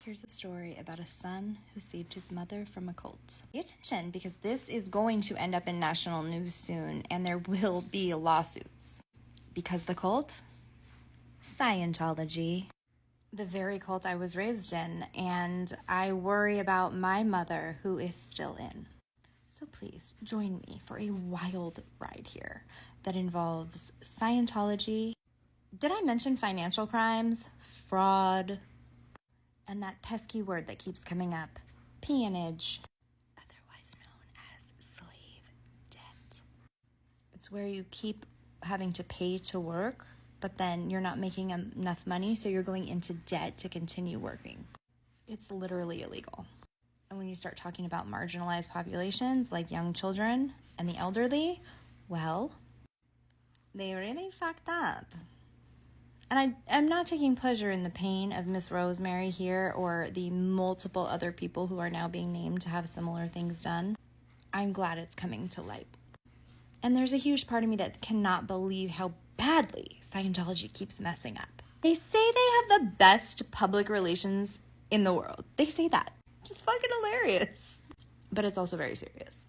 Here's a story about a son who saved his mother from a cult. Pay attention, because this is going to end up in national news soon, and there will be lawsuits. Because the cult? Scientology. The very cult I was raised in, and I worry about my mother, who is still in. So please join me for a wild ride here that involves Scientology. Did I mention financial crimes, fraud, and that pesky word that keeps coming up, peonage, otherwise known as slave debt? It's where you keep having to pay to work, but then you're not making enough money, so you're going into debt to continue working. It's literally illegal. And when you start talking about marginalized populations like young children and the elderly, well, they really fucked up. And I'm not taking pleasure in the pain of Miss Rosemary here or the multiple other people who are now being named to have similar things done. I'm glad it's coming to light. And there's a huge part of me that cannot believe how badly Scientology keeps messing up. They say they have the best public relations in the world. They say that. It's fucking hilarious. But it's also very serious.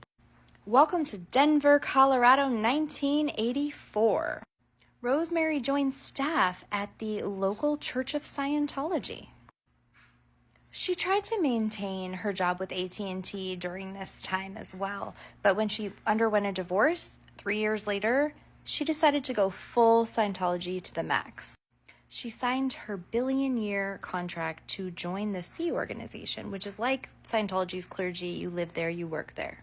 Welcome to Denver, Colorado, 1984. Rosemary joined staff at the local Church of Scientology. She tried to maintain her job with AT&T during this time as well, but when she underwent a divorce 3 years later, she decided to go full Scientology to the max. She signed her billion-year contract to join the Sea organization, which is like Scientology's clergy. You live there, you work there.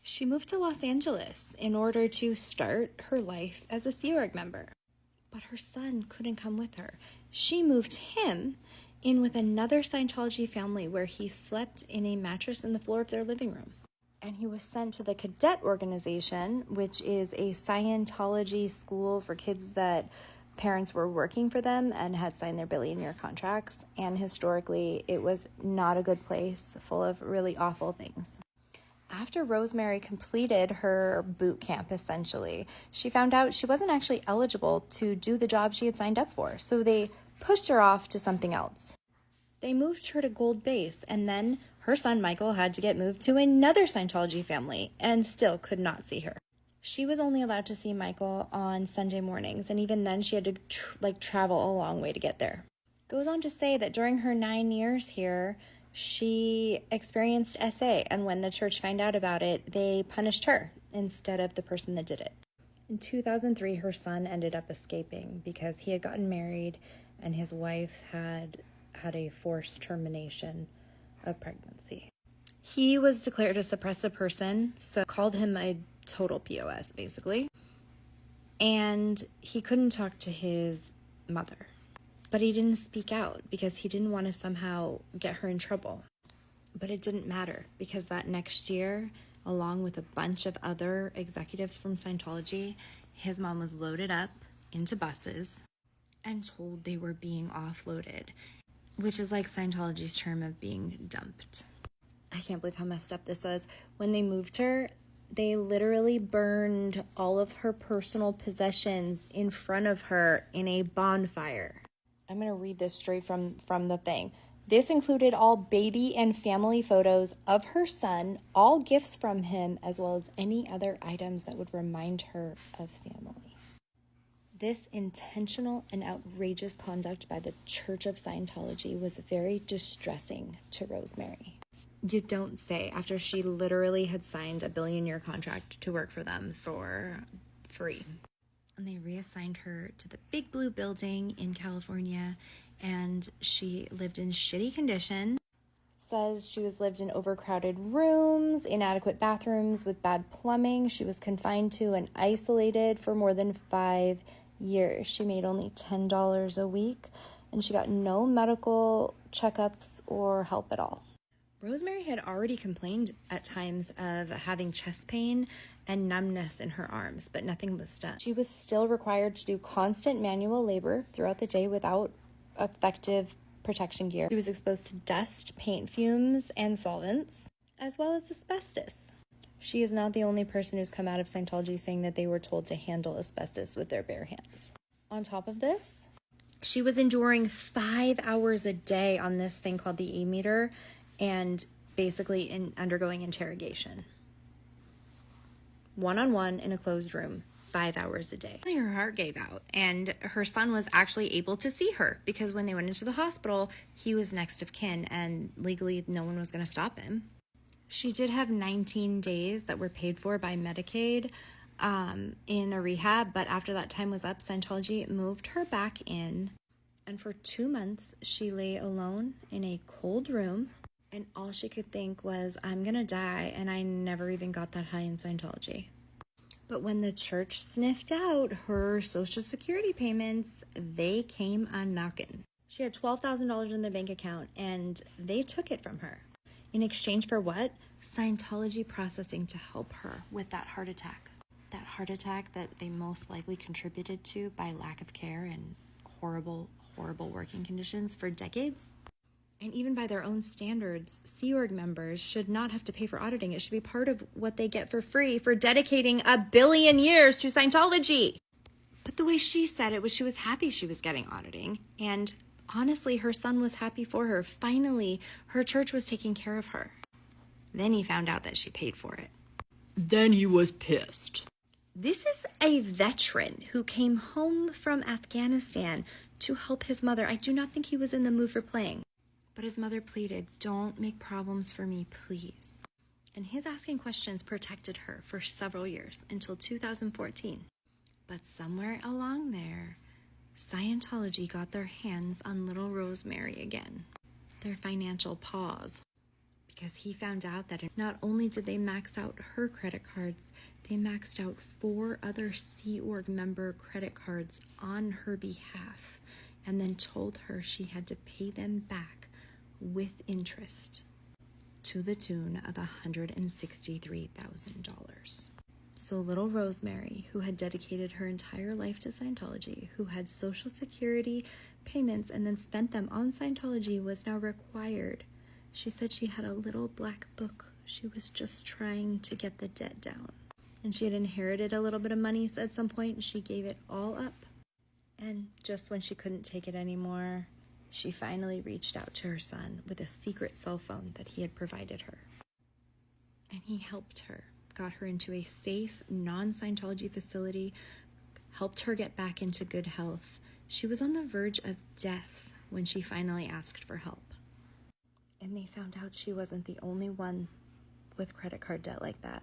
She moved to Los Angeles in order to start her life as a Sea Org member. But her son couldn't come with her. She moved him in with another Scientology family where he slept in a mattress in the floor of their living room. And he was sent to the cadet organization, which is a Scientology school for kids that parents were working for them and had signed their billion-year contracts. And historically, it was not a good place, full of really awful things. After Rosemary completed her boot camp, essentially, she found out she wasn't actually eligible to do the job she had signed up for, so they pushed her off to something else. They moved her to Gold Base, and then her son Michael had to get moved to another Scientology family and still could not see her. She was only allowed to see Michael on Sunday mornings, and even then she had to travel a long way to get there. Goes on to say that during her 9 years here, she experienced SA, and when the church found out about it, they punished her instead of the person that did it. In 2003, her son ended up escaping because he had gotten married and his wife had a forced termination of pregnancy. He was declared a suppressive person, so called him a total POS, basically. And he couldn't talk to his mother. But he didn't speak out because he didn't want to somehow get her in trouble. But it didn't matter because that next year, along with a bunch of other executives from Scientology, his mom was loaded up into buses and told they were being offloaded, which is like Scientology's term of being dumped. I can't believe how messed up this is. When they moved her, they literally burned all of her personal possessions in front of her in a bonfire. I'm going to read this straight from the thing. This included all baby and family photos of her son, all gifts from him, as well as any other items that would remind her of family. This intentional and outrageous conduct by the Church of Scientology was very distressing to Rosemary. You don't say, after she literally had signed a billion-year contract to work for them for free. And they reassigned her to the Big Blue building in California, and she lived in shitty condition. Says she lived in overcrowded rooms, inadequate bathrooms with bad plumbing. She was confined to and isolated for more than 5 years. She made only $10 a week, and she got no medical checkups or help at all. Rosemary had already complained at times of having chest pain and numbness in her arms, but nothing was done. She was still required to do constant manual labor throughout the day without effective protection gear. She was exposed to dust, paint fumes, and solvents, as well as asbestos. She is not the only person who's come out of Scientology saying that they were told to handle asbestos with their bare hands. On top of this, She was enduring 5 hours a day on this thing called the E-meter and basically undergoing interrogation. One-on-one in a closed room, 5 hours a day. Her heart gave out, and her son was actually able to see her because when they went into the hospital, he was next of kin, and legally no one was going to stop him. She did have 19 days that were paid for by Medicaid in a rehab, but after that time was up, Scientology moved her back in, and for 2 months, she lay alone in a cold room, and all she could think was, I'm gonna die, and I never even got that high in Scientology. But when the church sniffed out her Social Security payments, they came a knocking. She had $12,000 in the bank account, and they took it from her. In exchange for what? Scientology processing to help her with that heart attack. That heart attack that they most likely contributed to by lack of care and horrible, horrible working conditions for decades. And even by their own standards, Sea Org members should not have to pay for auditing. It should be part of what they get for free for dedicating 1 billion years to Scientology. But the way she said it was she was happy she was getting auditing. And honestly, her son was happy for her. Finally, her church was taking care of her. Then he found out that she paid for it. Then he was pissed. This is a veteran who came home from Afghanistan to help his mother. I do not think he was in the mood for playing. But his mother pleaded, don't make problems for me, please. And his asking questions protected her for several years until 2014. But somewhere along there, Scientology got their hands on little Rosemary again. Their financial paws. Because he found out that not only did they max out her credit cards, they maxed out 4 other Sea Org member credit cards on her behalf, and then told her she had to pay them back with interest to the tune of $163,000. So little Rosemary, who had dedicated her entire life to Scientology, who had Social Security payments and then spent them on Scientology, was now required. She said she had a little black book. She was just trying to get the debt down. And she had inherited a little bit of money at some point, and she gave it all up. And just when she couldn't take it anymore, she finally reached out to her son with a secret cell phone that he had provided her. And he helped her, got her into a safe, non-Scientology facility, helped her get back into good health. She was on the verge of death when she finally asked for help. And they found out she wasn't the only one with credit card debt like that.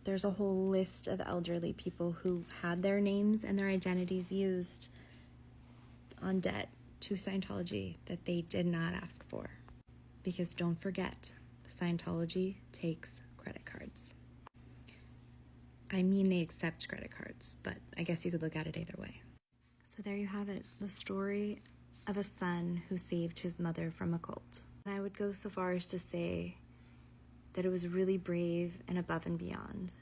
There's a whole list of elderly people who had their names and their identities used on debt to Scientology that they did not ask for. Because don't forget, Scientology takes credit cards. I mean, they accept credit cards, but I guess you could look at it either way. So there you have it, the story of a son who saved his mother from a cult. And I would go so far as to say that it was really brave and above and beyond,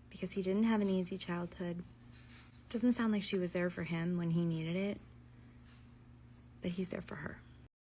because he didn't have an easy childhood. Doesn't sound like she was there for him when he needed it, but he's there for her.